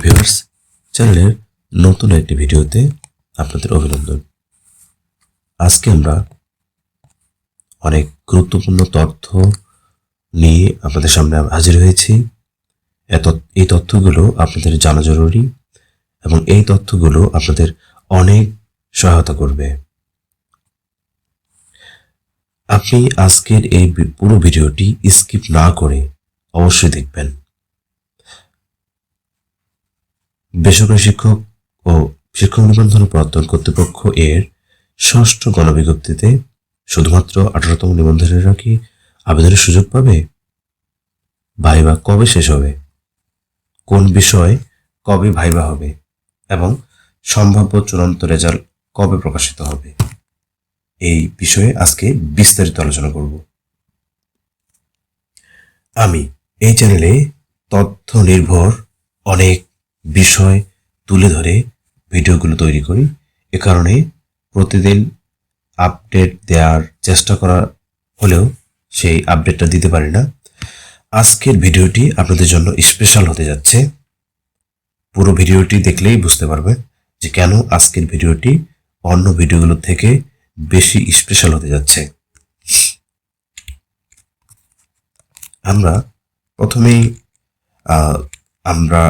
Viewers, চ্যানেলের নতুন একটি ভিডিওতে আপনাদের অভিনন্দন। আজকে আমরা অনেক গুরুত্বপূর্ণ তথ্য নিয়ে আপনাদের সামনে হাজির হয়েছি। এই তথ্যগুলো আপনাদের জানা জরুরি এবং এই তথ্যগুলো আপনাদের অনেক সহায়তা করবে। আপনি আজকের এই পুরো ভিডিওটি স্কিপ না করে অবশ্যই দেখবেন। বেসরকারি শিক্ষক ও শিক্ষক নিবন্ধন প্রত্যয়ন কর্তৃপক্ষ এর ষষ্ঠ গণবিজ্ঞপ্তিতে শুধুমাত্র 18তম নিবন্ধনেরা কি আবেদনের সুযোগ পাবে? ভাইবা কবে শেষ হবে, কোন বিষয় কবে ভাইবা হবে এবং সম্ভাব্য চূড়ান্ত রেজাল্ট কবে প্রকাশিত হবে, এই বিষয়ে আজকে বিস্তারিত আলোচনা করব। আমি এই চ্যানেলে তথ্য নির্ভর অনেক বিষয় তুলে ধরে ভিডিওগুলো তৈরি করি। এ কারণে প্রতিদিন আপডেট দেওয়ার চেষ্টা করা হলেও সেই আপডেটটা দিতে পারি না। আজকের ভিডিওটি আপনাদের জন্য স্পেশাল হতে যাচ্ছে। পুরো ভিডিওটি দেখলেই বুঝতে পারবেন যে কেন আজকের ভিডিওটি অন্য ভিডিওগুলোর থেকে বেশি স্পেশাল হতে যাচ্ছে। আমরা প্রথমেই আমরা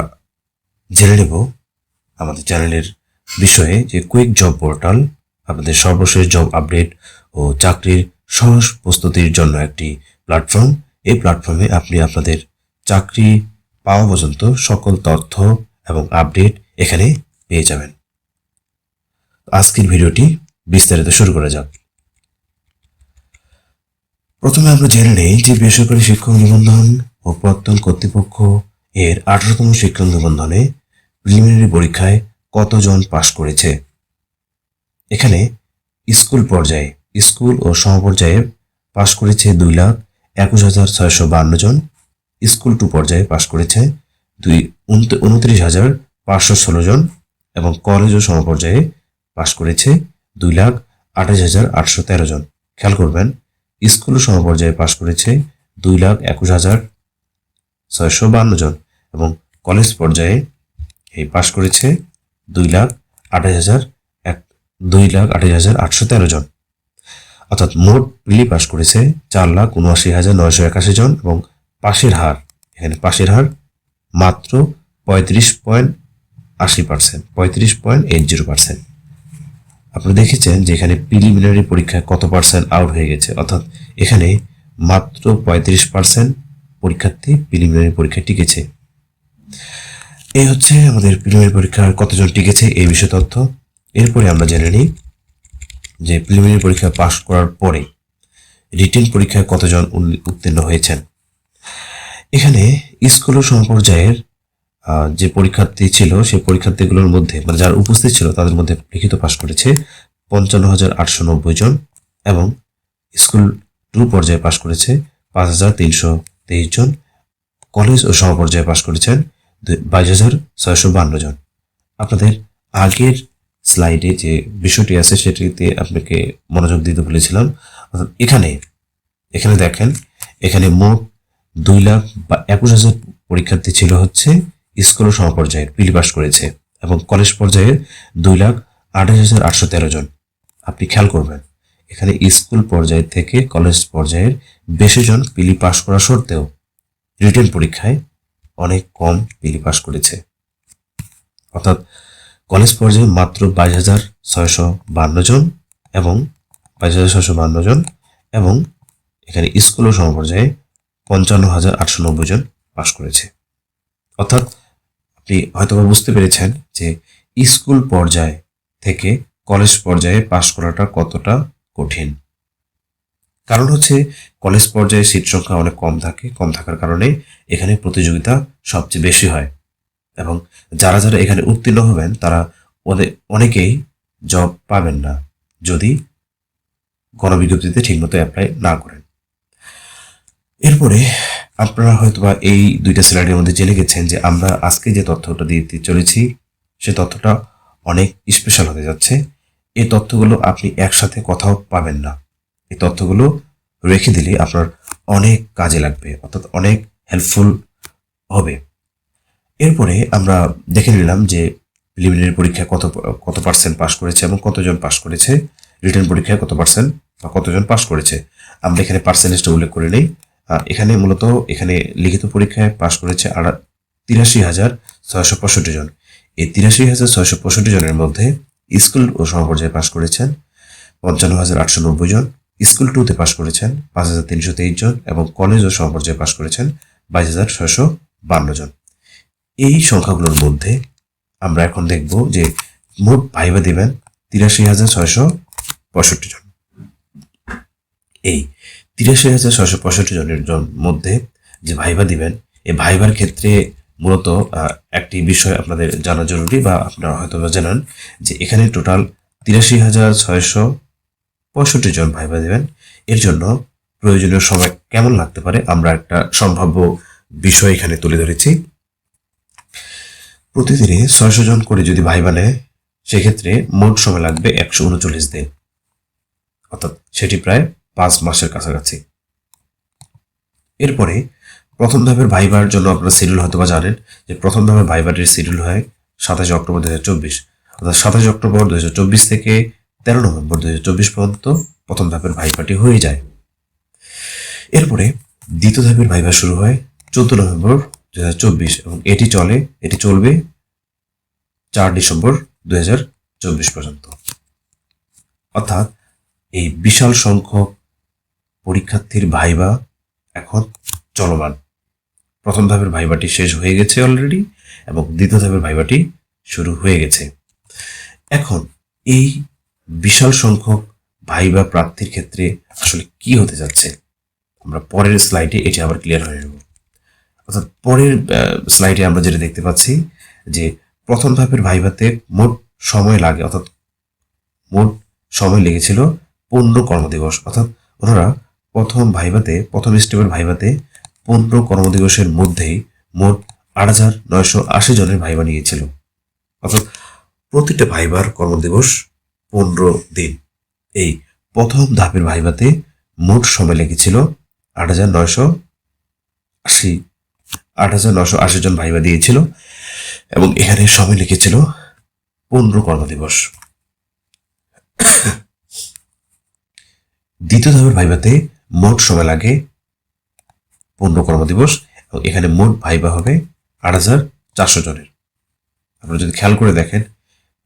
জেনে নেব আমাদের চ্যানেলের বিষয়ে যে কুইক জব পোর্টাল আপনাদের সর্বশেষ জব আপডেট ও চাকরির সহজ প্রস্তুতির জন্য একটি প্ল্যাটফর্ম। এই প্ল্যাটফর্মে আপনি আপনাদের চাকরি পাওয়া পর্যন্ত সকল তথ্য এবং আপডেট এখানে পেয়ে যাবেন। আজকের ভিডিওটি বিস্তারিত শুরু করা যাক। প্রথমে আমরা জেনে নেই যে বেসরকারি শিক্ষক নিবন্ধন ও প্রত্যয়ন কর্তৃপক্ষ এর 18তম শিক্ষক নিবন্ধনে প্রিলিমিনারি পরীক্ষায় কতজন পাশ করেছে। এখানে স্কুল পর্যায়ে, স্কুল ও সমপর্যায়ে পাশ করেছে 2,21,652 জন। স্কুল 2 পর্যায়ে পাশ করেছে 29,516 জন এবং কলেজ ও সমপর্যায়ে পাশ করেছে 2,28,813 জন। খেয়াল করবেন, স্কুল ও সমপর্যায়ে পাশ করেছে 2,21,652 জন এবং কলেজ পর্যায়ে এই পাশ করেছে 2,28,813 জন। অর্থাৎ মোট প্রিলি পাশ করেছে 4,79,981 জন এবং পাশের হার, এখানে পাশের হার মাত্র 35.80%, 35.80%। আপনারা দেখেছেন যে এখানে প্রিলিমিনারি পরীক্ষায় কত পার্সেন্ট আউট হয়ে গেছে, অর্থাৎ এখানে মাত্র 35% পরীক্ষার্থী প্রিলিমিনারি পরীক্ষায় টিকেছে। এই হচ্ছে আমাদের প্রিলিমিনারি পরীক্ষার কতজন টিকেছে এই বিষয়ে তথ্য। এরপরে আমরা জেনে নিই যে প্রিলিমিনারি পরীক্ষা পাশ করার পরে রিটেন পরীক্ষায় কতজন উত্তীর্ণ হয়েছেন। এখানে স্কুল ও সমপর্যায়ের যে পরীক্ষার্থী ছিল সেই পরীক্ষার্থীগুলোর মধ্যে মানে যারা উপস্থিত ছিল তাদের মধ্যে লিখিত পাশ করেছে 55,890 জন এবং স্কুল 2 পর্যায়ে পাশ করেছে 5,323 জন। কলেজ ও সমপর্যায়ে পাশ করেছেন 22,652 জন। আপনাদের আগের স্লাইডে যে বিষয়টি আছে সেটিতে আপনাকে মনোযোগ দিতে বলেছিলাম। অর্থাৎ এখানে দেখেন, এখানে মোট 2,21,000 পরীক্ষার্থী ছিল হচ্ছে স্কুল ও সমপর্যায়ের প্রিলি পাস করেছে এবং কলেজ পর্যায়ে 2,28,813 জন। আপনি খেয়াল করবেন এখানে স্কুল পর্যায় থেকে কলেজ পর্যায়ের বেশি জন প্রিলি পাস করা সত্ত্বেও রিটেন পরীক্ষায় অনেক কম প্রিলি পাস করেছে। অর্থাৎ কলেজ পর্যায়ে মাত্র 22,652 জন এবং 22,652 জন এবং এখানে স্কুল ও সমপর্যায়ে 55,890 জন পাস করেছে। অর্থাৎ আপনি হয়তোবা বুঝতে পেরেছেন যে স্কুল পর্যায় থেকে কলেজ পর্যায়ে পাস করাটা কতটা কঠিন। কারণ হচ্ছে কলেজ পর্যায়ে সিট সংখ্যা অনেক কম থাকে, কম থাকার কারণে এখানে প্রতিযোগিতা সবচেয়ে বেশি হয় এবং যারা যারা এখানে উত্তীর্ণ হবেন তারা অনেকেই জব পাবেন না যদি গণবিজ্ঞপ্তিতে ঠিকমতো অ্যাপ্লাই না করেন। এরপরে আপনারা হয়তোবা এই দুইটা স্লাইডের মধ্যে জেনে গেছেন যে আমরা আজকে যে তথ্যটা দিতে চলেছি সে তথ্যটা অনেক স্পেশাল হতে যাচ্ছে। এই তথ্যগুলো আপনি একসাথে কোথাও পাবেন না। এই তথ্যগুলো রেখে দিলে আপনার অনেক কাজে লাগবে, অর্থাৎ অনেক হেল্পফুল হবে। এরপরে আমরা দেখে নিলাম যে প্রিলিমিনারি পরীক্ষায় কত পার্সেন্ট পাস করেছে এবং কতজন পাস করেছে, রিটেন পরীক্ষায় কত পার্সেন্ট বা কতজন পাস করেছে। আমরা এখানে পার্সেন্টেজটা উল্লেখ করে নেই। এখানে মূলত এখানে লিখিত পরীক্ষায় পাস করেছে 83,665 জন। এই 83,665 জনের মধ্যে স্কুল ও সমপর্যায়ে পাস করেছেন 55,890 জন, স্কুল 2-তে পাস করেছেন 5,323 জন এবং কলেজ ও সমপর্যায়ে পাস করেছেন 22,652 জন। এই সংখ্যাগুলোর মধ্যে আমরা এখন দেখব যে মোট ভাইবা দিবেন 83,665 জন। এই 83,665 জনের মধ্যে যে ভাইবা দিবেন, এই ভাইবার ক্ষেত্রে মূলত একটি বিষয় আপনাদের জানা জরুরি, বা আপনারা হয়তো জানেন যে এখানে টোটাল 83,665 জন ভাইবা দিবেন। এর জন্য প্রয়োজনীয় সময় কেমন লাগতে পারে আমরা একটা সম্ভাব্য বিষয় এখানে তুলে ধরেছি। প্রতিদিনে 600 জন করে যদি ভাইবা নেয়, সেক্ষেত্রে মোট সময় লাগবে 139 দিন, অর্থাৎ সেটি প্রায় 5 মাসের কাছাকাছি। এরপরে প্রথম ধাপের ভাইবার জন্য আপনারা শিডিউল হয়তো বা জানেন যে প্রথম ধাপের ভাইবারের শিডিউল হয় 27 অক্টোবর 2024, অর্থাৎ 27 অক্টোবর 2024 থেকে 13 নভেম্বর 2024 পর্যন্ত প্রথম ধাপের ভাইবাটি হয়ে যায়। এরপরে দ্বিতীয় ধাপের ভাইবা শুরু হয় 14 নভেম্বর 2024 এবং এটি চলবে 4 ডিসেম্বর 2024 পর্যন্ত। অর্থাৎ এই বিশাল সংখ্যক পরীক্ষার্থীর ভাইবা এখন চলমান। প্রথম ধাপের ভাইবাটি শেষ হয়ে গেছে অলরেডি এবং দ্বিতীয় ধাপের ভাইবাটি শুরু হয়ে গেছে। এখন এই বিশাল সংখ্যক ভাইবা প্রার্থীর ক্ষেত্রে আসলে কি হতে যাচ্ছে, আমরা পরের স্লাইডে এটি আবার ক্লিয়ার হয়ে নেব। অর্থাৎ পরের স্লাইডে আমরা যেটা দেখতে পাচ্ছি যে প্রথম ধাপের ভাইভাতে মোট সময় লাগে, অর্থাৎ মোট সময় লেগেছিল 15 কর্মদিবস। অর্থাৎ ওনারা প্রথম স্টেপের ভাইভাতে 15 কর্মদিবসের মধ্যেই মোট 8,980 জনের ভাইবা নিয়েছিল। অর্থাৎ প্রতিটা ভাইবার কর্মদিবস 15 দিন। এই প্রথম ধাপের ভাইভাতে মোট সময় লেগেছিল 8,980 জন ভাইবা দিয়েছিল এবং এখানে সময় লিখেছিল 15 কর্মদিবস। দ্বিতীয় ধাপের ভাইভাতে মোট সময় লাগে 15 কর্মদিবস এবং এখানে মোট ভাইবা হবে 8,400 জনের। আপনারা যদি খেয়াল করে দেখেন,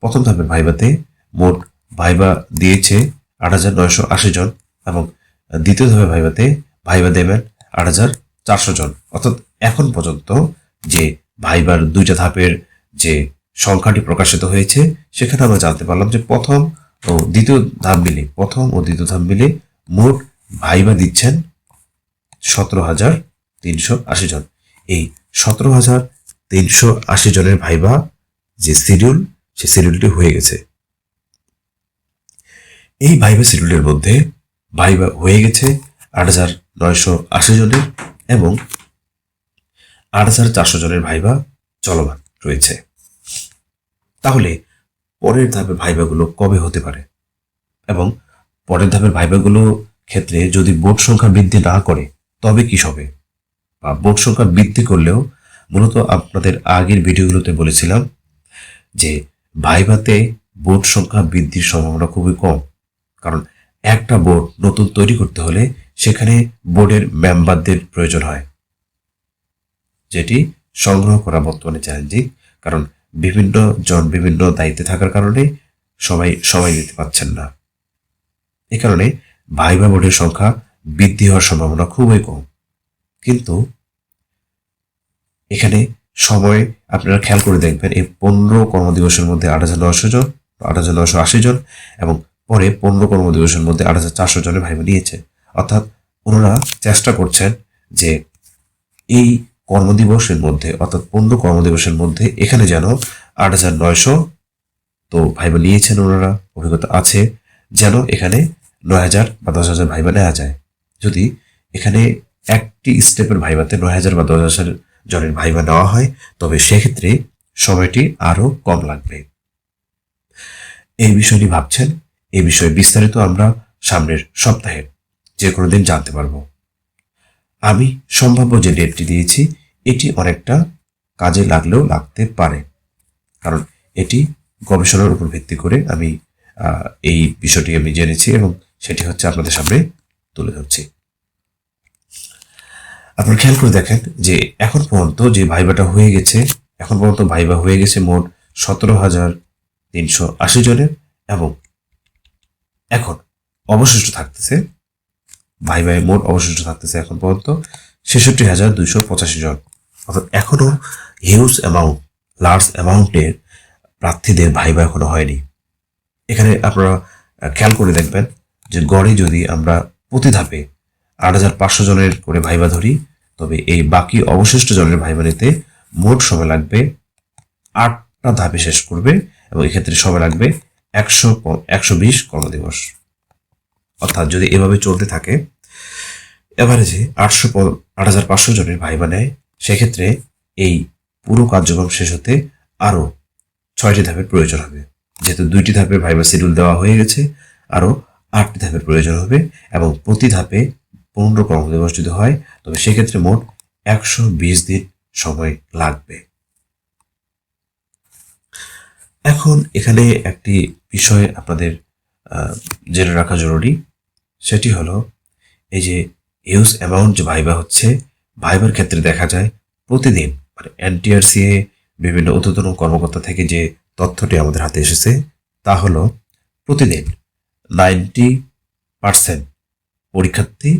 প্রথম ধাপের ভাইভাতে মোট ভাইবা দিয়েছে 8,980 জন এবং দ্বিতীয় ধাপের ভাইভাতে ভাইবা দেবেন 8,400 জন। অর্থাৎ এখন পর্যন্ত যে ভাইবার দুইটা ধাপের যে সংখ্যাটি প্রকাশিত হয়েছে, সেখানে আমরা জানতে পারলাম যে প্রথম ও দ্বিতীয় ধাপ মিলে মোট ভাইবা দিচ্ছেন 17,380 জন। এই 17,380 জনের ভাইবা যে শিডিউল, সেই শিডিউলটি হয়ে গেছে। এই ভাইবা শিডিউলের মধ্যে ভাইবা হয়ে গেছে 8,980 জনের এবং 8,400 জনের ভাইবা চলমান রয়েছে। তাহলে পরের ধাপের ভাইবাগুলো কবে হতে পারে এবং পরের ধাপের ভাইবাগুলো ক্ষেত্রে যদি বোর্ড সংখ্যা বৃদ্ধি না করে তবে কি হবে, বা বোর্ড সংখ্যা বৃদ্ধি করলেও, মূলত আপনাদের আগের ভিডিওগুলোতে বলেছিলাম যে ভাইভাতে বোর্ড সংখ্যা বৃদ্ধির সম্ভাবনা খুবই কম, কারণ একটা বোর্ড নতুন তৈরি করতে হলে সেখানে বোর্ডের মেম্বারদের প্রয়োজন হয়, যেটি সংগ্রহ করা বর্তমানে চ্যালেঞ্জিং, কারণ বিভিন্ন জন বিভিন্ন দায়িত্বে থাকার কারণে সবাই সময় দিতে পারছেন না। এ কারণে ভাইবা বোর্ডের সংখ্যা বৃদ্ধি হওয়ার সম্ভাবনা খুবই কম। কিন্তু এখানে সময় আপনারা খেয়াল করে দেখবেন, এই 15 কর্মদিবসের মধ্যে 8,980 জন এবং পরে 15 কর্মদিবসের মধ্যে 8,400 জনের ভাইবা নিয়েছে। অর্থাৎ ওনারা চেষ্টা করছেন যে এই কর্মদিবসের মধ্যে, অর্থাৎ 15 কর্মদিবসের মধ্যে এখানে যেন 8,900 তো ভাইবা নিয়েছেন, ওনারা অভিজ্ঞতা আছে, যেন এখানে 9,000 বা 10,000 ভাইবা নেওয়া যায়। যদি এখানে একটি স্টেপের ভাইবাতে 9,000 বা 10,000 জনের ভাইবা নেওয়া হয়, তবে সেক্ষেত্রে সময়টি আরো কম লাগবে। এই বিষয়টি ভাবছেন, এই বিষয়ে বিস্তারিত আমরা সামনের সপ্তাহে যে কোনো দিন জানতে পারবো। আমি সম্ভাব্য যে ডেটটি দিয়েছি, এটি অনেকটা কাজে লাগলেও লাগতে পারে, কারণ এটি গবেষণার উপর ভিত্তি করে আমি এই বিষয়টি আমি জেনেছি এবং সেটি হচ্ছে আপনাদের সামনে তুলে ধরছি। আপনারা খেয়াল করে দেখেন যে এখন পর্যন্ত যে ভাইভাটা হয়ে গেছে, এখন পর্যন্ত ভাইভা হয়ে গেছে মোট 17,380 জনের, এবং এখন অবশিষ্ট থাকতেছে ভাইভায় মোট অবশিষ্ট থাকতেছে এখন পর্যন্ত 66,285 জন। অর্থাৎ এখনো হিউজ অ্যামাউন্ট, লার্জ অ্যামাউন্টের প্রার্থীদের ভাইভা এখনো হয়নি। এখানে আপনারা খেয়াল করে দেখবেন যে গড়ে যদি আমরা প্রতি ধাপে 8,500 জনের করে ভাইভা ধরি, তবে এই বাকি অবশিষ্ট জনের ভাইভা নিতে মোট সময় লাগবে 8টা ধাপে শেষ করবে, এবং এক্ষেত্রে সময় লাগবে 120 কর্মদিবস। অর্থাৎ যদি এভাবে চলতে থাকে, এভারেজে 8,500 জনের ভাইভা নেয়, সেক্ষেত্রে এই পুরো কার্যক্রম শেষ হতে আরো 6টি ধাপের প্রয়োজন হবে। যেহেতু 2টি ধাপের ভাইভা শিডিউল দেওয়া হয়ে গেছে, আরো 8টি ধাপের প্রয়োজন হবে, এবং প্রতি ধাপে 15 কর্মদিবস যদি হয়, তবে সেক্ষেত্রে মোট 120 দিন সময় লাগবে। এখন এখানে একটি বিষয় আপনাদের জেনে রাখা জরুরি, সেটি হলো এই যে হিউজ অ্যামাউন্ট যে ভাইভা হচ্ছে, ভাইভার ক্ষেত্রে দেখা যায় প্রতিদিন মানে এনটিআরসিএ বিভিন্ন ঊর্ধ্বতন কর্মকর্তা থেকে যে তথ্যটি আমাদের হাতে এসেছে, তা হলো প্রতিদিন 90% পরীক্ষার্থী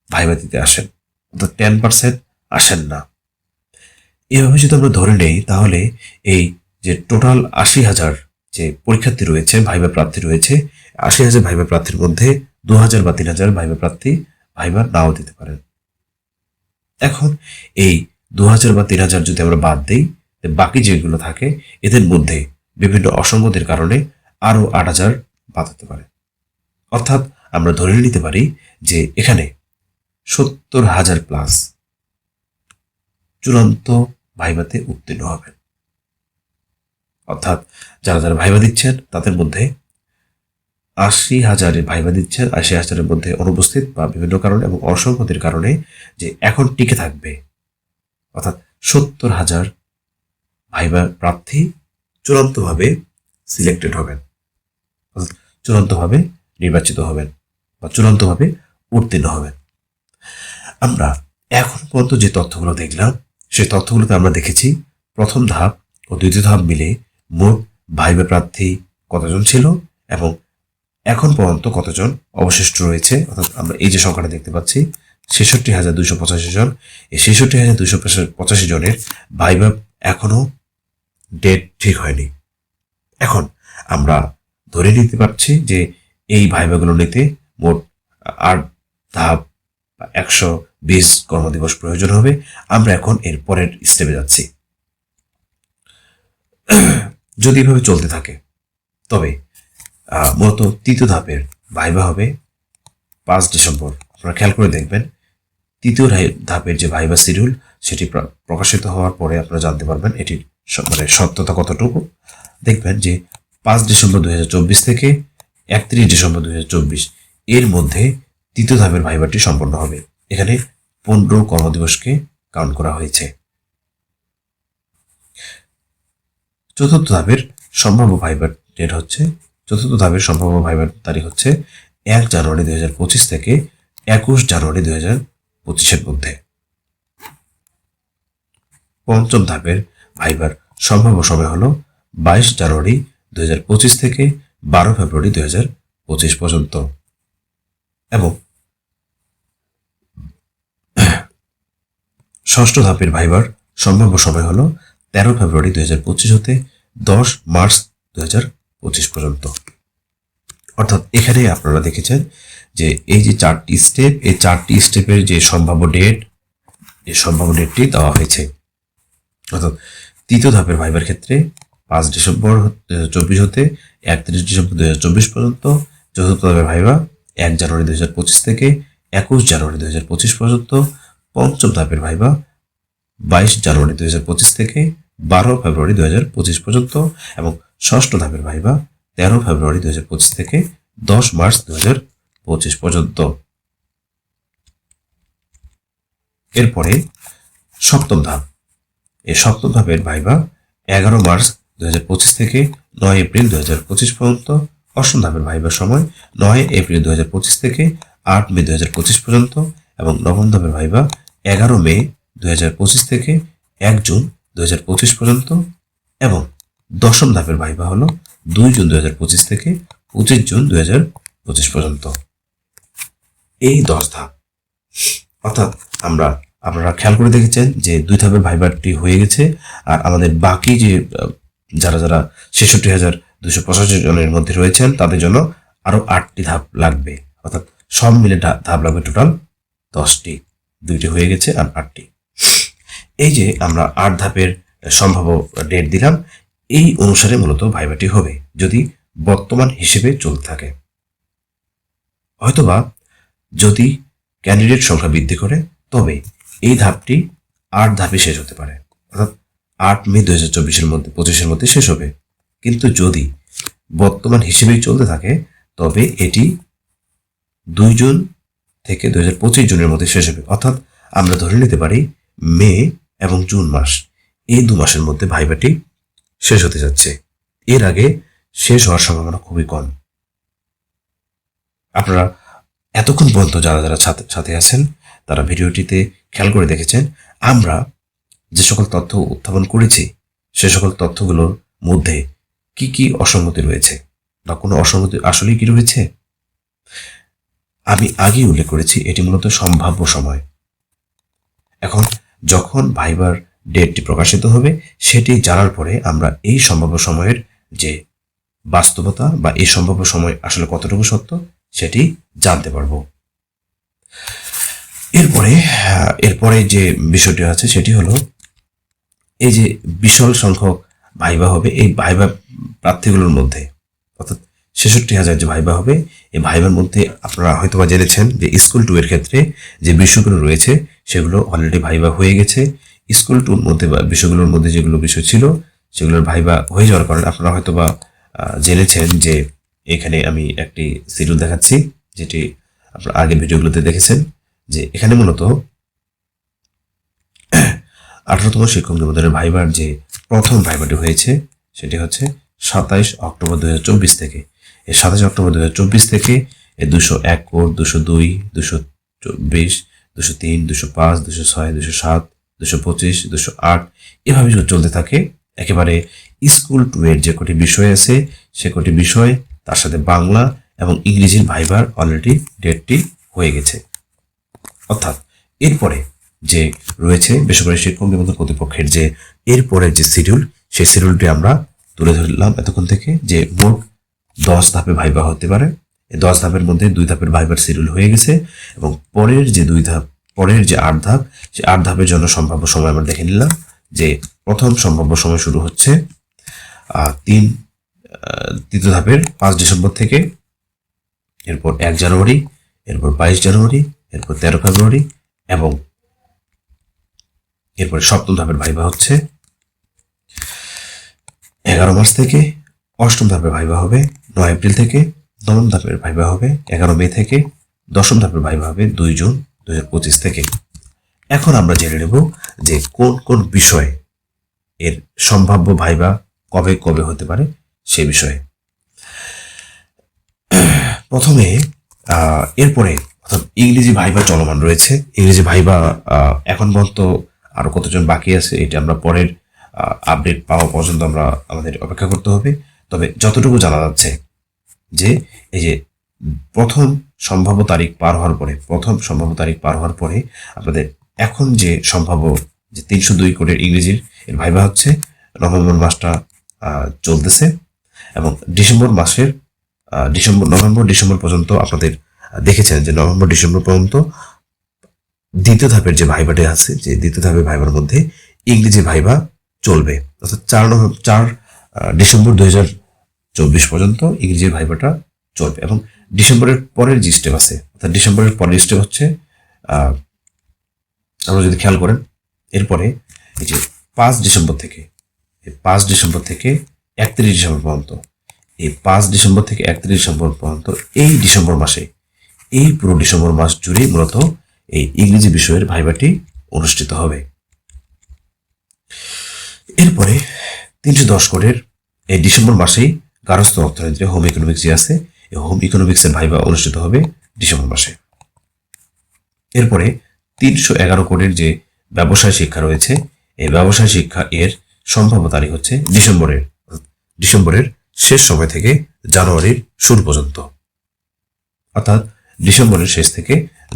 ভাইভা দিতে আসেন, অর্থাৎ 10% আসেন না। এভাবে যদি আমরা ধরে নেই, তাহলে এই যে টোটাল 80,000 যে পরীক্ষার্থী রয়েছে, ভাইভা প্রার্থী রয়েছে, 80,000 ভাইভা প্রার্থীর মধ্যে 2,000 বা 3,000 ভাইভা প্রার্থী ভাইভা নাও দিতে পারেন। এখন এই 2,000 বা 3,000 যদি আমরা বাদ দিই, বাকি যেগুলো থাকে এদের মধ্যে বিভিন্ন অসঙ্গতির কারণে আরো 8,000 বাদ হতে পারে। অর্থাৎ আমরা ধরে নিতে পারি যে এখানে 70,000 প্লাস চূড়ান্ত ভাইভাতে উত্তীর্ণ হবেন। অর্থাৎ যারা যারা ভাইভা দিচ্ছেন তাদের মধ্যে 80,000 ভাইভা দিচ্ছেন, 80,000-এর মধ্যে অনুপস্থিত বা বিভিন্ন কারণে এবং অসঙ্গতির কারণে যে এখন টিকে থাকবে, অর্থাৎ 70,000 ভাইভা প্রার্থী চূড়ান্তভাবে সিলেক্টেড হবেন, অর্থাৎ চূড়ান্তভাবে নির্বাচিত হবেন বা চূড়ান্তভাবে উত্তীর্ণ হবেন। আমরা এখন পর্যন্ত যে তথ্যগুলো দেখলাম, সেই তথ্যগুলোতে আমরা দেখেছি প্রথম ধাপ ও দ্বিতীয় ধাপ মিলে মোট ভাইভা প্রার্থী কতজন ছিল এবং এখন পর্যন্ত কতজন অবশিষ্ট রয়েছে। অর্থাৎ আমরা এই যে সংখ্যাটা দেখতে পাচ্ছি 66,285 জন, এই 66,285 জনের ভাইভা এখনো ডেট ঠিক হয়নি। এখন আমরা ধরে নিতে পারছি যে এই ভাইভাগুলো নিতে মোট 8 ধাপ 120 কর্মদিবস প্রয়োজন হবে। আমরা এখন এর পরের স্টেপে যাচ্ছি। যদি এভাবে চলতে থাকে, তবে মূলত তৃতীয় ধাপের ভাইভা হবে 5 ডিসেম্বর। আপনারা খেয়াল করে দেখবেন তৃতীয় ধাপের যে ভাইভা শিডিউল, সেটি প্রকাশিত হওয়ার পরে আপনারা জানতে পারবেন এটির মানে সত্যতা কতটুকু। দেখবেন যে 5 ডিসেম্বর 2024 থেকে 31 ডিসেম্বর 2024 এর মধ্যে তৃতীয় ধাপের ভাইভাটি সম্পন্ন হবে। এখানে 15 কর্মদিবসকে কাউন্ট করা হয়েছে। চতুর্থ ধাপের সম্ভাব্য ভাইভার ডেট হচ্ছে, চতুর্থ ধাপের সম্ভাব্য ভাইভার তারিখ হচ্ছে 1 জানুয়ারি 2025 থেকে 21 জানুয়ারি 2025-এর মধ্যে। পঞ্চম ধাপের ভাইভার সম্ভাব্য সময় হলো 22 জানুয়ারি 2025 থেকে 12 ফেব্রুয়ারি 2025 পর্যন্ত, এবং ষষ্ঠ ধাপের ভাইভার সম্ভাব্য সময় হলো 13 ফেব্রুয়ারি 2025 হতে 10 মার্চ 2025 পর্যন্ত। অর্থাৎ এখানে আপনারা দেখেছেন যে এই যে 4টি স্টেপ, এই 4টি স্টেপের যে সম্ভাব্য ডেট, এই সম্ভাব্য ডেটটি দেওয়া হয়েছে। অর্থাৎ তৃতীয় ধাপের ভাইভার ক্ষেত্রে 5 ডিসেম্বর 2024 হতে 31 ডিসেম্বর 2024 পর্যন্ত। চতুর্থ ধাপের ভাইভা 1 জানুয়ারি 2025 থেকে 21 জানুয়ারি 2025 পর্যন্ত। পঞ্চম ধাপের ভাইভা 22 জানুয়ারি 2025 থেকে 12 ফেব্রুয়ারি 2025 পর্যন্ত, এবং ষষ্ঠ ধাপের ভাইভা 13 ফেব্রুয়ারি 2025 থেকে 10 মার্চ 2025 পর্যন্ত। এরপরে সপ্তম ধাপ, এই সপ্তম ধাপের ভাইবা 11 মার্চ 2025 থেকে 9 এপ্রিল 2025 পর্যন্ত। অষ্টম ধাপের ভাইবার সময় 9 এপ্রিল 2025 থেকে 8 মে 2025 পর্যন্ত এবং নবম ধাপের ভাইবা 11 মে 2025 থেকে 1 জুন 2025 পর্যন্ত এবং দশম ধাপের ভাইবা হলো 2 জুন 2025 থেকে 25 জুন 2025 পর্যন্ত। এই 10 ধাপ, অর্থাৎ আপনারা খেয়াল করে দেখেছেন যে 2 ধাপের ভাইবারটি হয়ে গেছে, আর আমাদের বাকি যে যারা 66,285 জনের মধ্যে রয়েছেন তাদের জন্য আরো 8টি ধাপ লাগবে, অর্থাৎ সব মিলে ধাপ লাগবে টোটাল 10টি। 2টি হয়ে গেছে আর 8টি। এই যে আমরা 8 ধাপের সম্ভাব্য ডেট দিলাম, এই অনুসারে মূলত ভাইবাটি হবে যদি বর্তমান হিসেবে চলতে থাকে। হয়তোবা যদি ক্যান্ডিডেট সংখ্যা বৃদ্ধি করে তবে এই ধাপটি 8 ধাপে শেষ হতে পারে, অর্থাৎ 8 মে 2024 মধ্যে 25 মধ্যে শেষ হবে। কিন্তু যদি বর্তমান হিসেবেই চলতে থাকে তবে এটি 2 জুন থেকে 2025 জুনের মধ্যে শেষ হবে, অর্থাৎ আমরা ধরে নিতে পারি মে এবং জুন মাস, এই 2 মাসের মধ্যে ভাইবাটি শেষ হতে যাচ্ছে। এর আগে শেষ হওয়ার সম্ভাবনা খুবই কম। আপনারা এতক্ষণ পর্যন্ত যারা সাথে আছেন তারা ভিডিওটিতে খেয়াল করে দেখেছেন আমরা যে সকল তথ্য উত্থাপন করেছি সে সকল তথ্যগুলোর মধ্যে কি কি অসঙ্গতি রয়েছে বা কোনো অসঙ্গতি আসলেই কি রয়েছে। আমি আগেই উল্লেখ করেছি এটি মূলত সম্ভাব্য সময়। এখন যখন ভাইবার ডেটটি প্রকাশিত হবে সেটি জানার পরে আমরা এই সম্ভাব্য সময়ের যে বাস্তবতা বা এই সম্ভাব্য সময় আসলে কতটুকু সত্য সেটি জানতে পারবো। এরপরে যে বিষয়টি আছে সেটি হলো এই যে বিশাল সংখ্যক ভাইবা হবে, এই ভাইবা প্রার্থীগুলোর মধ্যে অর্থাৎ 66,000 যে ভাইবা হবে এই ভাইবার মধ্যে আপনারা হয়তোবা জেনেছেন যে স্কুল 2 এর ক্ষেত্রে যে বিষয়গুলো রয়েছে সেগুলো অলরেডি ভাইবা হয়ে গেছে। স্কুল 2 মধ্যে বা বিষয়গুলোর মধ্যে যেগুলো বিষয় ছিল সেগুলোর ভাইবা হয়ে যাওয়ার কারণে আপনারা হয়তোবা জেনেছেন যে এখানে আমি একটি শিডিউল দেখাচ্ছি যেটি আপনারা আগের ভিডিওগুলোতে দেখেছেন যে এখানে মূলত 18তম শিক্ষক নিবন্ধনের ভাইবার যে প্রথম ভাইবাটি হয়েছে সেটি হচ্ছে 27 অক্টোবর 2024 থেকে। এই 27 অক্টোবর 2024 থেকে এই 201 কোড 202 224 203 205 206 207 225 208 এভাবে চলতে থাকে। একেবারে স্কুল 2 এর যে কটি বিষয় আছে সে কটি বিষয় তার সাথে বাংলা এবং ইংরেজির ভাইবার অলরেডি ডেটটি হয়ে গেছে। অর্থাৎ এরপরে যে রয়েছে বেসরকারি শিক্ষক নিবন্ধন কর্তৃপক্ষের যে এরপরের যে শিডিউল সেই শিডিউলটি আমরা তুলে ধরলাম এতক্ষণ থেকে যে মোট 10 ধাপে ভাইবা হতে পারে। এই 10 ধাপের মধ্যে 2 ধাপের ভাইবার শিডিউল হয়ে গেছে এবং পরের যে 8 ধাপ সেই 8 ধাপের জন্য সম্ভাব্য সময় আমরা দেখে নিলাম যে প্রথম সম্ভাব্য সময় শুরু হচ্ছে তৃতীয় ধাপের 5 ডিসেম্বর থেকে, এরপর 1 জানুয়ারি, এরপর 22 জানুয়ারি, এরপর 13 ফেব্রুয়ারি এবং এরপরে সপ্তম ধাপের ভাইবা হচ্ছে 11 মার্চ থেকে। অষ্টম ধাপের ভাইবা হবে 9 এপ্রিল থেকে। নবম ধাপের ভাইবা হবে 11 মে থেকে। দশম ধাপের ভাইবা হবে 2 জুন 2025 থেকে। এখন আমরা জেনে নেব যে কোন কোন বিষয়ে এর সম্ভাব্য ভাইবা কবে কবে হতে পারে সে বিষয়ে। প্রথমে এরপরে অর্থাৎ ইংরেজি ভাইবা চলমান রয়েছে। ইংরেজি ভাইবা এখন পর্যন্ত আরো কতজন বাকি আছে এটা আমরা পরের আপডেট পাওয়া পর্যন্ত আমাদের অপেক্ষা করতে হবে। তবে যতটুকু জানা যাচ্ছে যে এই যে প্রথম সম্ভাব্য তারিখ পার হওয়ার পরে আপনাদের এখন যে সম্ভাব্য যে 302 কোডের ইংরেজির এর ভাইবা হচ্ছে নভেম্বর মাসটা চলতেছে এবং নভেম্বর ডিসেম্বর পর্যন্ত আপনাদের দেখেছেন যে নভেম্বর ডিসেম্বর পর্যন্ত দ্বিতীয় ধাপের যে ভাইবাটি আছে যে দ্বিতীয় ধাপের ভাইবার মধ্যে ইংরেজি ভাইবা চলবে, অর্থাৎ 4 ডিসেম্বর 2024 পর্যন্ত ইংরেজির ভাইবাটা চলবে। এবং ডিসেম্বরের পরের যে স্টেপ আছে অর্থাৎ ডিসেম্বরের পরের স্টেপ হচ্ছে আমরা যদি খেয়াল করেন এরপরে এই যে 5 ডিসেম্বর থেকে 31 ডিসেম্বর পর্যন্ত, এই 5 ডিসেম্বর থেকে 31 ডিসেম্বর পর্যন্ত এই ডিসেম্বর মাসে এই পুরো ডিসেম্বর মাস জুড়ে মূলত এই ইংরেজি বিষয়ের ভাইবাটি অনুষ্ঠিত হবে। এরপরে 310 কোডের এই ডিসেম্বর মাসেই গার্হস্থ্য অর্থনীতি হোম ইকোনমিক্স যে আছে, এই হোম ইকোনমিক্সের ভাইবা অনুষ্ঠিত হবে ডিসেম্বর মাসে। এরপরে 311 কোডের যে ব্যবসায় শিক্ষা রয়েছে, এই ব্যবসায় শিক্ষা এর সম্ভাব্য তারিখ হচ্ছে ডিসেম্বরের শেষ সময় থেকে জানুয়ারির শুরু পর্যন্ত, অর্থাৎ ডিসেম্বরের শেষ থেকে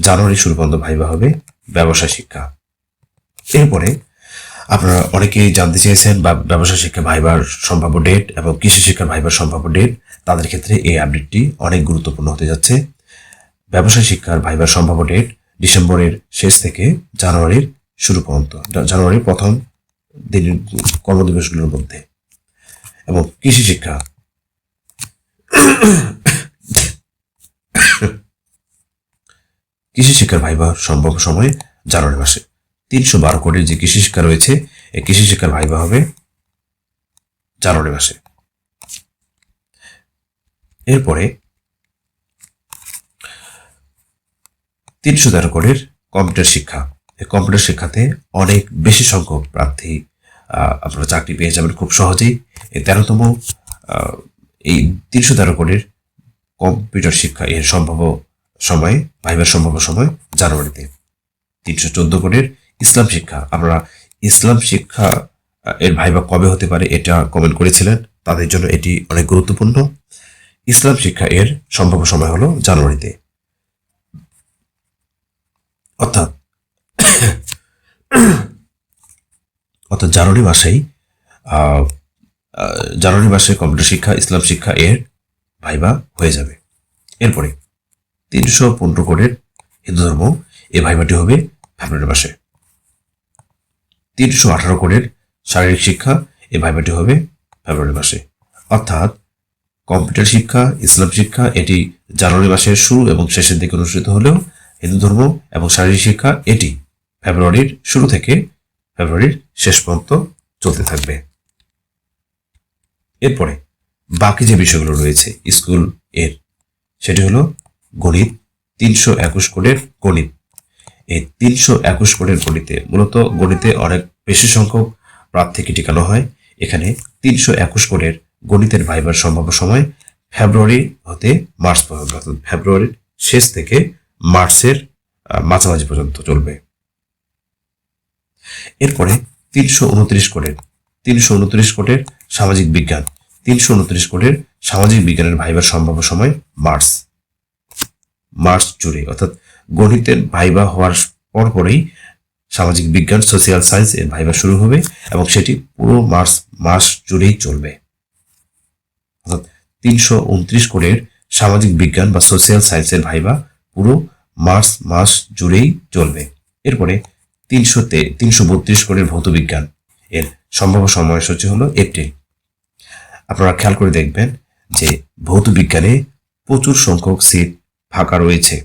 জানুয়ারির শুরু পর্যন্ত ভাইবা হবে ব্যবসায় শিক্ষা। এরপরে আপনারা অনেকেই জানতে চেয়েছেন বা ব্যবসায় শিক্ষা ভাইবার সম্ভাব্য ডেট এবং কৃষি শিক্ষার ভাইবার সম্ভাব্য ডেট, তাদের ক্ষেত্রে এই আপডেটটি অনেক গুরুত্বপূর্ণ হতে যাচ্ছে। ব্যবসায় শিক্ষার ভাইবার সম্ভাব্য ডেট ডিসেম্বরের শেষ থেকে জানুয়ারির শুরু পর্যন্ত, জানুয়ারির প্রথম দিনের কর্মদিবসগুলোর মধ্যে। এবং কৃষি শিক্ষার ভাইবা সম্ভব সময় জানুয়ারি মাসে। 312 কোটির যে কৃষি শিক্ষা রয়েছে, এই কৃষি শিক্ষার ভাইবা হবে জানুয়ারি মাসে। এরপরে 313 কোটির কম্পিউটার শিক্ষা, এই কম্পিউটার শিক্ষাতে অনেক বেশি সংখ্যক প্রার্থী আপনারা চাকরি পেয়ে যাবেন খুব সহজেই। এই 13তম এই 313 কোটির কম্পিউটার শিক্ষা এর সম্ভাব্য সময়, ভাইবার সম্ভাব্য সময় জানুয়ারিতে। 314 কোটির ইসলাম শিক্ষা, আপনারা ইসলাম শিক্ষা এর ভাইবা কবে হতে পারে এটা কমেন্ট করেছিলেন, তাদের জন্য এটি অনেক গুরুত্বপূর্ণ। ইসলাম শিক্ষা এর সম্ভাব্য সময় হলো জানুয়ারিতে, অর্থাৎ জানুয়ারি মাসে কম্পিউটার শিক্ষা, ইসলাম শিক্ষা এর ভাইবা হয়ে যাবে। এরপরে 315 কোটির হিন্দু ধর্ম, এই ভাইবাটি হবে ফেব্রুয়ারি মাসে। 318 কোটির শারীরিক শিক্ষা, এই ভাইবাটি হবে ফেব্রুয়ারি মাসে। অর্থাৎ কম্পিউটার শিক্ষা, ইসলাম শিক্ষা এটি জানুয়ারি মাসের শুরু এবং শেষের দিকে অনুষ্ঠিত হলেও হিন্দু ধর্ম এবং শারীরিক শিক্ষা এটি ফেব্রুয়ারির শুরু থেকে ফেব্রুয়ারির শেষ পর্যন্ত চলতে থাকবে। এরপরে বাকি যে বিষয়গুলো রয়েছে স্কুল এর, সেটি হলো গণিত। 321 কোটির গণিত, এই 321 কোটির গণিতে মূলত গণিতে অনেক বেশি সংখ্যক প্রার্থীকে টিকানো হয়। এখানে 321 কোটির গণিতের ভাইবার সম্ভাব্য সময় ফেব্রুয়ারি হতে মার্চ পর্যন্ত, অর্থাৎ ফেব্রুয়ারির শেষ থেকে মার্চের মাঝামাঝি পর্যন্ত চলবে। এরপরে 329 কোটির সামাজিক বিজ্ঞান, 329 কোটির সামাজিক বিজ্ঞানের ভাইবার সম্ভাব্য সময় মার্চ জুড়ে, অর্থাৎ গণিতের ভাইবা হওয়ার পরপরই সামাজিক বিজ্ঞান, সোশিয়াল সায়েন্স এর ভাইবা শুরু হবে এবং সেটি পুরো মাস জুড়েই চলবে। অর্থাৎ 329 কোটির সামাজিক বিজ্ঞান বা সোশিয়াল সায়েন্সের ভাইবা পুরো মাস জুড়েই চলবে। এরপরে 332 কোটির ভৌত বিজ্ঞান, এর সম্ভাব্য সময়সূচি হলো এপ্রিল। আপনারা খেয়াল করে দেখবেন যে ভৌত বিজ্ঞানে প্রচুর সংখ্যক সিট ফাঁকা রয়েছে।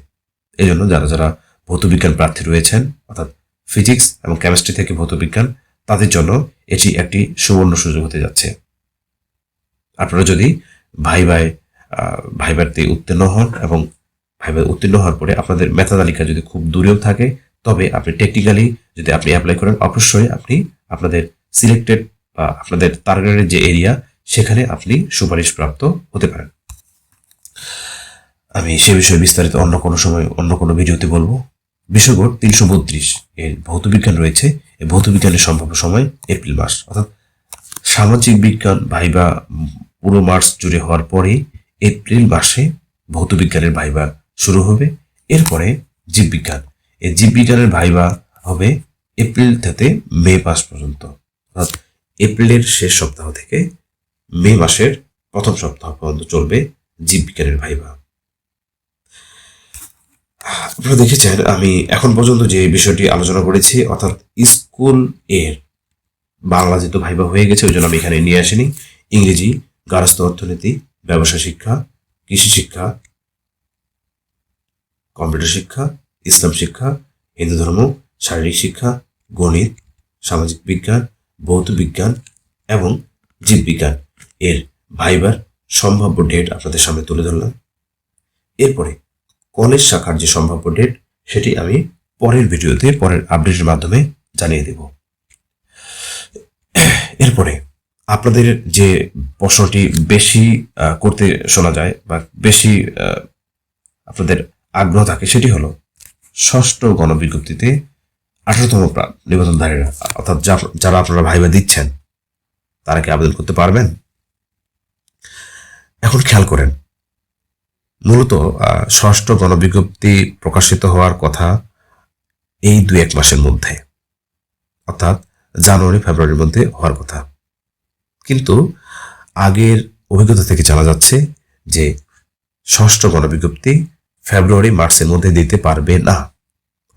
এই জন্য যারা ভৌত বিজ্ঞান প্রার্থী রয়েছেন, অর্থাৎ ফিজিক্স এবং কেমিস্ট্রি থেকে ভৌত বিজ্ঞান, তাদের জন্য এটি একটি সুবর্ণ সুযোগ হতে যাচ্ছে। আপনারা যদি ভাইবাতে উত্তীর্ণ হন এবং ভাইবাতে উত্তীর্ণ হওয়ার পরে আপনাদের মেধা তালিকা যদি খুব দূরেও থাকে, তবে আপনি টেকনিক্যালি যদি আপনি অ্যাপ্লাই করেন, অবশ্যই আপনি আপনাদের সিলেক্টেড বা আপনাদের টার্গেটের যে এরিয়া, সেখানে আপনি সুপারিশ প্রাপ্ত হতে পারেন। আমি সে বিষয়ে বিস্তারিত অন্য কোনো সময় অন্য কোনো ভিডিওতে বলবো। বিশ্ববোর্ড 332 এর ভৌত বিজ্ঞান রয়েছে, এই ভৌত বিজ্ঞানের সম্ভাব্য সময় এপ্রিল মাস, অর্থাৎ সামাজিক বিজ্ঞান ভাইবা পুরো মার্চ জুড়ে হওয়ার পরে এপ্রিল মাসে ভৌত বিজ্ঞানের ভাইবা শুরু হবে। এরপরে জীববিজ্ঞান, এই জীববিজ্ঞানের ভাইবা হবে এপ্রিল থেকে মে মাস পর্যন্ত, অর্থাৎ এপ্রিলের শেষ সপ্তাহ থেকে মে মাসের প্রথম সপ্তাহ পর্যন্ত চলবে জীববিজ্ঞানের ভাইবা। আপনারা দেখেছেন আমি এখন পর্যন্ত যে বিষয়টি আলোচনা করেছি, অর্থাৎ স্কুল এর বাংলা যেহেতু ভাইবা হয়ে গেছে, ওই জন্য আমি এখানে নিয়ে আসিনি। ইংরেজি, গার্হস্থ্য অর্থনীতি, ব্যবসা শিক্ষা, কৃষি শিক্ষা, কম্পিউটার শিক্ষা, ইসলাম শিক্ষা, হিন্দু ধর্ম, শারীরিক শিক্ষা, গণিত, সামাজিক বিজ্ঞান, ভৌত বিজ্ঞান এবং জীববিজ্ঞান এর ভাইবার সম্ভাব্য ডেট আপনাদের সামনে তুলে ধরলাম। এরপরে কলেজ শাখার যে সম্ভাব্য ডেট, সেটি আমি পরের ভিডিওতে পরের আপডেটের মাধ্যমে জানিয়ে দেব। এরপরে আপনাদের যে প্রশ্নটি বেশি করতে শোনা যায় বা বেশি আপনাদের আগ্রহ থাকে সেটি হলো ষষ্ঠ গণবিজ্ঞপ্তিতে 18তম নিবন্ধনধারীরা অর্থাৎ যারা আপনারা ভাইবা দিচ্ছেন তারা কি আবেদন করতে পারবেন? এখন খেয়াল করেন, মূলত ষষ্ঠ গণবিজ্ঞপ্তি প্রকাশিত হওয়ার কথা এই 2-1 মাসের মধ্যে, অর্থাৎ জানুয়ারি ফেব্রুয়ারির মধ্যে হওয়ার কথা। কিন্তু আগের অভিজ্ঞতা থেকে জানা যাচ্ছে যে ষষ্ঠ গণবিজ্ঞপ্তি ফেব্রুয়ারি মার্চের মধ্যে দিতে পারবে না,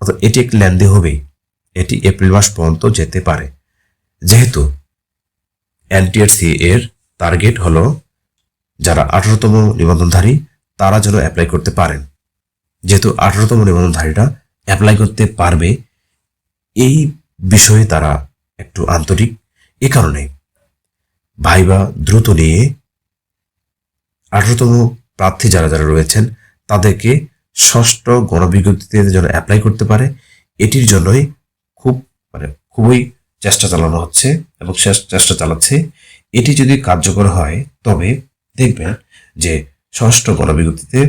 অর্থাৎ এটি একটি লেনদেন হবে, এটি এপ্রিল মাস পর্যন্ত যেতে পারে। যেহেতু এনটিআরসি এর টার্গেট হলো যারা 18তম নিবন্ধনধারী তারা যেন অ্যাপ্লাই করতে পারেন। যেহেতু 18তম নিবন্ধনধারীরা অ্যাপ্লাই করতে পারবে এই বিষয়ে তারা একটু আন্তরিক, এ কারণে ভাইবা দ্রুত নিয়ে 18তম প্রার্থী যারা যারা রয়েছেন তাদেরকে ষষ্ঠ গণবিজ্ঞপ্তিতে যেন অ্যাপ্লাই করতে পারে এটির জন্যই খুবই চেষ্টা চালানো হচ্ছে এবং চেষ্টা চালাচ্ছে। এটি যদি কার্যকর হয় তবে দেখবেন যে ষষ্ঠ গণবিজ্ঞপ্তিতে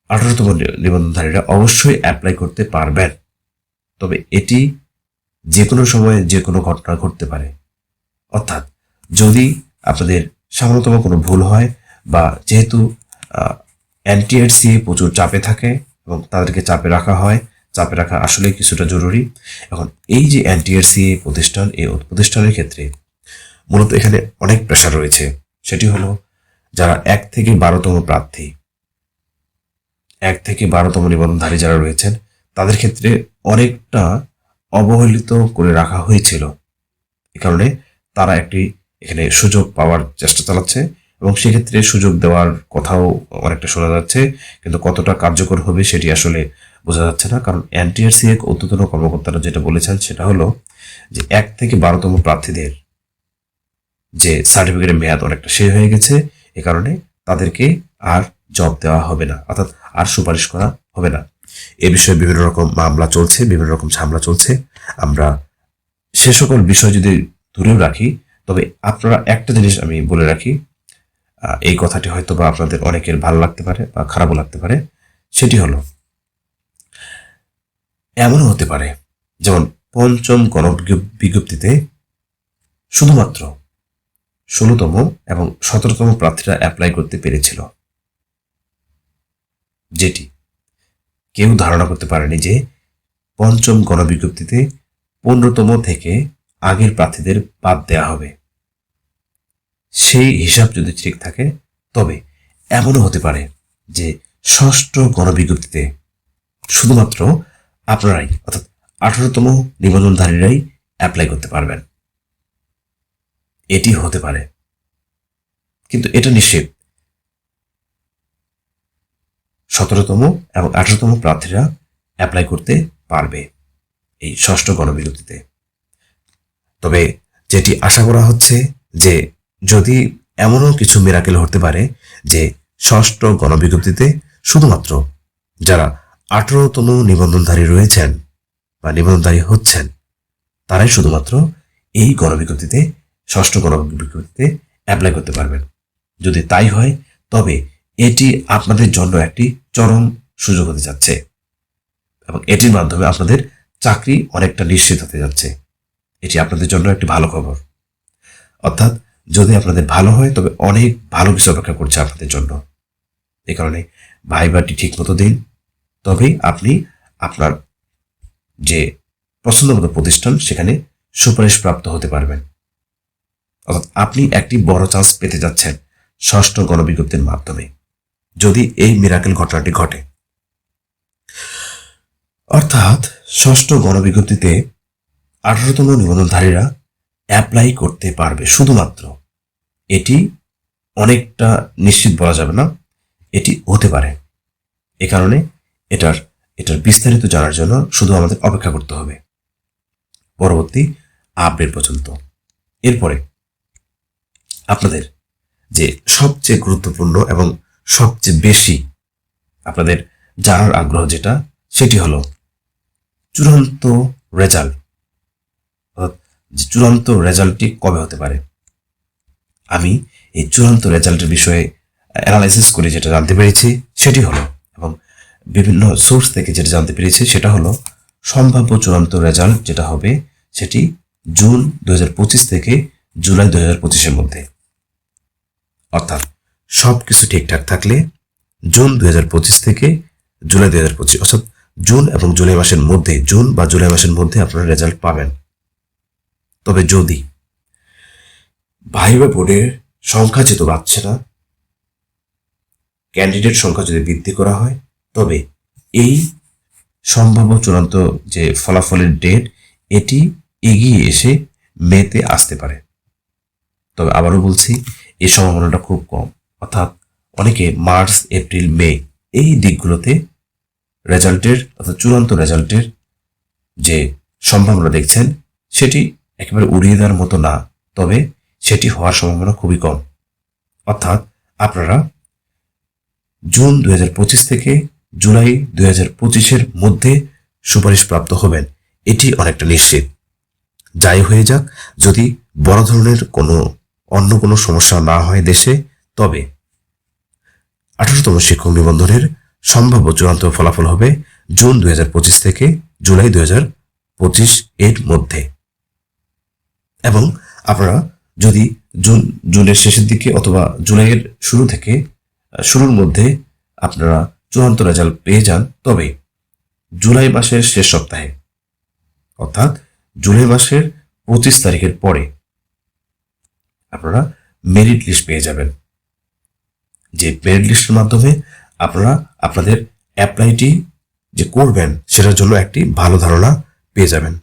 18তম নিবন্ধনধারীরা অবশ্যই অ্যাপ্লাই করতে পারবেন। তবে এটি যে কোনো সময়ে যে কোনো ঘটনা ঘটতে পারে, অর্থাৎ যদি আপনাদের সামান্যতম কোনো ভুল হয় বা যেহেতু এনটিআরসি প্রচুর চাপে থাকে এবং তাদেরকে চাপে রাখা হয়, চাপে রাখা আসলে কিছুটা জরুরি। এখন এই যে এনটিআরসি প্রতিষ্ঠান, এই প্রতিষ্ঠানের ক্ষেত্রে মূলত এখানে অনেক প্রেশার রয়েছে। সেটি হলো যারা 1 থেকে 12তম প্রার্থী, 1 থেকে 12তম নিবন্ধনধারী যারা রয়েছেন তাদের ক্ষেত্রে অনেকটা অবহেলিত করে রাখা হয়েছিল। এ কারণে তারা একটি এখানে সুযোগ পাওয়ার চেষ্টা চালাচ্ছে এবং সেক্ষেত্রে সুযোগ দেওয়ার কথাও অনেকটা শোনা যাচ্ছে, কিন্তু কতটা কার্যকর হবে সেটি আসলে বোঝা যাচ্ছে না। কারণ এনটিআরসি এক ঊর্ধ্বতন কর্মকর্তারা যেটা বলেছেন সেটা হলো যে 1 থেকে 12তম প্রার্থীদের যে সার্টিফিকেটের মেয়াদ অনেকটা শেষ হয়ে গেছে, এ কারণে তাদেরকে আর জব দেওয়া হবে না, অর্থাৎ আর সুপারিশ করা হবে না। এ বিষয়ে বিভিন্ন রকম মামলা চলছে, বিভিন্ন রকম ঝামেলা চলছে। আমরা সে সকল বিষয় যদি দূরেও রাখি, তবে আপনারা একটা জিনিস আমি বলে রাখি, এই কথাটি হয়তো বা আপনাদের অনেকের ভালো লাগতে পারে বা খারাপও লাগতে পারে। সেটি হলো এমনও হতে পারে যেমন 5ম গণবিজ্ঞপ্তিতে শুধুমাত্র 16তম এবং 17তম প্রার্থীরা অ্যাপ্লাই করতে পেরেছিল, যেটি কেউ ধারণা করতে পারেনি যে 5ম গণবিজ্ঞপ্তিতে 15তম থেকে আগের প্রার্থীদের বাদ দেওয়া হবে। সেই হিসাব যদি ঠিক থাকে তবে এমনও হতে পারে যে ষষ্ঠ গণবিজ্ঞপ্তিতে শুধুমাত্র আপনারাই, অর্থাৎ 18তম নিবন্ধনধারীরাই অ্যাপ্লাই করতে পারবেন। এটি হতে পারে, কিন্তু এটা নিশ্চিত 17তম এবং 18তম প্রার্থীরা অ্যাপ্লাই করতে পারবে এই ষষ্ঠ গণবিজ্ঞপ্তিতে। তবে যেটি আশা করা হচ্ছে যে যদি এমনও কিছু মিরাকেল হতে পারে যে ষষ্ঠ গণবিজ্ঞপ্তিতে শুধুমাত্র যারা 18তম নিবন্ধনধারী রয়েছেন বা নিবন্ধনধারী হচ্ছেন তারাই শুধুমাত্র এই গণবিজ্ঞপ্তিতে, ষষ্ঠ গণবিজ্ঞপ্তিতে অ্যাপ্লাই করতে পারবেন। যদি তাই হয় তবে এটি আপনাদের জন্য একটি চরম সুযোগ হতে যাচ্ছে এবং এটির মাধ্যমে আপনাদের চাকরি অনেকটা নিশ্চিত হতে যাচ্ছে। এটি আপনাদের জন্য একটি ভালো খবর। অর্থাৎ যদি আপনাদের ভালো হয় তবে অনেক ভালো কিছু অপেক্ষা করছে আপনাদের জন্য। এই কারণে ভাইবাটি ঠিক মতো দিন, তবেই আপনি আপনার যে পছন্দমতো প্রতিষ্ঠান সেখানে সুপারিশ প্রাপ্ত হতে পারবেন। অর্থাৎ আপনি একটি বড় চান্স পেতে যাচ্ছেন ষষ্ঠ গণবিজ্ঞপ্তির মাধ্যমে, যদি এই মিরাকেল ঘটনাটি ঘটে। অর্থাৎ ষষ্ঠ গণবিজ্ঞপ্তিতে 18তম নিবন্ধনধারীরা অ্যাপ্লাই করতে পারবে শুধুমাত্র। এটি অনেকটা নিশ্চিত বলা যাবে না, এটি হতে পারে। এ কারণে এটার বিস্তারিত জানার জন্য শুধু আমাদের অপেক্ষা করতে হবে পরবর্তী আপডেট পর্যন্ত। এরপরে আপনাদের যে সবচেয়ে গুরুত্বপূর্ণ এবং সবচেয়ে বেশি আপনাদের জানার আগ্রহ যেটা, সেটি হলো চূড়ান্ত রেজাল্ট, যে চূড়ান্ত রেজাল্টটি কবে হতে পারে। আমি এই চূড়ান্ত রেজাল্টের বিষয়ে অ্যানালাইসিস করে যেটা জানতে পেরেছি সেটি হলো, এবং বিভিন্ন সোর্স থেকে যেটা জানতে পেরেছি সেটা হলো, সম্ভাব্য চূড়ান্ত রেজাল্ট যেটা হবে সেটি জুন 2025 থেকে জুলাই 2025-এর মধ্যে। অর্থাৎ সবকিছু ঠিকঠাক থাকলে জুন 2025 থেকে জুলাই 2025, অর্থাৎ জুন এবং জুলাই মাসের মধ্যে, জুন বা জুলাই মাসের মধ্যে আপনারা রেজাল্ট পাবেন। তবে যদি ভাইভা বোর্ডের সংখ্যা যেহেতু বাড়ছে না, ক্যান্ডিডেট সংখ্যা যদি বৃদ্ধি করা হয়, তবে এই সম্ভাব্য চূড়ান্ত যে ফলাফলের ডেট এটি এগিয়ে এসে মেতে আসতে পারে। তবে আবারও বলছি, এই সম্ভাবনাটা খুব কম। অর্থাৎ অনেকে মার্চ, এপ্রিল, মে এই দিকগুলোতে রেজাল্টের, অর্থাৎ চূড়ান্ত রেজাল্টের যে সম্ভাবনা দেখছেন সেটি একেবারে উড়িয়ে দেওয়ার মতো না, তবে সেটি হওয়ার সম্ভাবনা খুবই কম। অর্থাৎ আপনারা জুন 2025 থেকে জুলাই 2025-এর মধ্যে সুপারিশপ্রাপ্ত হবেন, এটি অনেকটা নিশ্চিত। যাই হয়ে যাক, যদি বড় ধরনের অন্য কোনো সমস্যা না হয় দেশে, তবে 18তম শিক্ষক নিবন্ধনের সম্ভাব্য চূড়ান্ত ফলাফল হবে জুন 2025 থেকে জুলাই 2025 এর মধ্যে। এবং আপনারা যদি জুনের শেষের দিকে অথবা জুলাইয়ের শুরুর মধ্যে আপনারা চূড়ান্ত রেজাল্ট পেয়ে যান, তবে জুলাই মাসের শেষ সপ্তাহে, অর্থাৎ জুলাই মাসের 25 তারিখের পরে আপনারা মেরিট লিস্ট পেয়ে যাবেন। যে মেরিট লিস্টের মাধ্যমে আপনারা আপনাদের অ্যাপ্লাইটি যে করবেন সেটার জন্য একটি ভালো ধারণা পেয়ে যাবেন।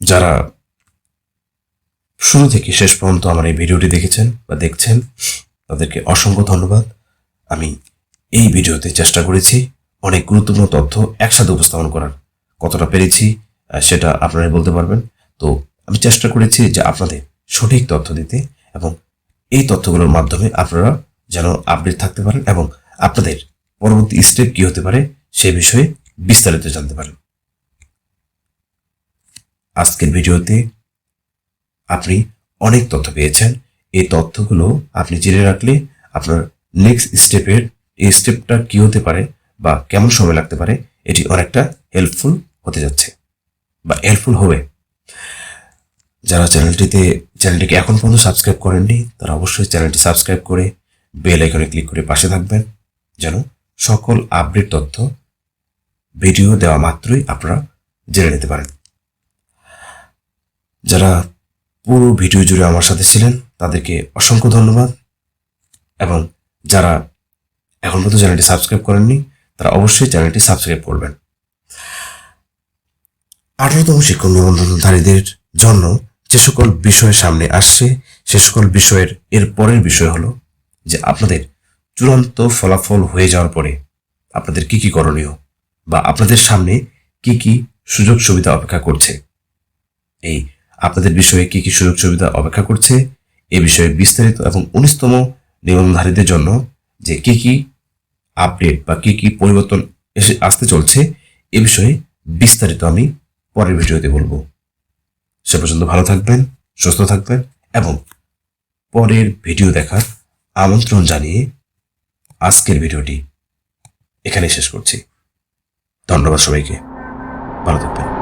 যারা শুরু থেকে শেষ পর্যন্ত আমার এই ভিডিওটি দেখেছেন বা দেখছেন, তাদেরকে অসংখ্য ধন্যবাদ। আমি এই ভিডিওতে চেষ্টা করেছি অনেক গুরুত্বপূর্ণ তথ্য একসাথে উপস্থাপন করার। কতটা পেরেছি সেটা আপনারাই বলতে পারবেন। তো আমি চেষ্টা করেছি যে আপনাদের সঠিক তথ্য দিতে, এবং এই তথ্যগুলোর মাধ্যমে আপনারা যেন আপডেট থাকতে পারেন এবং আপনাদের পরবর্তী স্টেপ কি হতে পারে সে বিষয়ে বিস্তারিত জানতে পারেন। আজকের ভিডিওতে আপনি অনেক তথ্য পেয়েছেন। এই তথ্যগুলো আপনি জেনে রাখলে আপনার নেক্সট এই স্টেপটা কি হতে পারে বা কেমন সময় লাগতে পারে, এটি অনেকটা হেল্পফুল হতে যাচ্ছে বা হেল্পফুল হবে। যারা চ্যানেলটিকে এখন পর্যন্ত সাবস্ক্রাইব করেননি, তারা অবশ্যই চ্যানেলটি সাবস্ক্রাইব করে বেল আইকনে ক্লিক করে পাশে থাকবেন, যেন সকল আপডেট তথ্য ভিডিও দেওয়া মাত্রই আপনারা জেনে নিতে পারেন। যারা পুরো ভিডিও জুড়ে আমার সাথে ছিলেন তাদেরকে অসংখ্য ধন্যবাদ, এবং যারা এখন পর্যন্ত চ্যানেলটি সাবস্ক্রাইব করেননি তারা অবশ্যই চ্যানেলটি সাবস্ক্রাইব করবেন। 18তম শিক্ষক নিবন্ধনধারীদের জন্য যে সকল বিষয় সামনে আসছে, সে সকল বিষয়ের এর পরের বিষয় হলো যে আপনাদের চূড়ান্ত ফলাফল হয়ে যাওয়ার পরে আপনাদের কি কি করণীয় বা আপনাদের সামনে কি কি সুযোগ সুবিধা অপেক্ষা করছে। এই আপনাদের বিষয়ে কি কি সুযোগ সুবিধা অপেক্ষা করছে এ বিষয়ে বিস্তারিত, এবং 19তম নিবন্ধনধারীদের জন্য যে কি কি আপডেট বা কি কি পরিবর্তন আসতে চলছে এ বিষয়ে বিস্তারিত আমি পরের ভিডিওতে বলবো। সে পর্যন্ত ভালো থাকবেন, সুস্থ থাকবেন, এবং পরের ভিডিও দেখার আমন্ত্রণ জানিয়ে আজকের ভিডিওটি এখানে শেষ করছি। ধন্যবাদ সবাইকে, ভালো থাকবেন।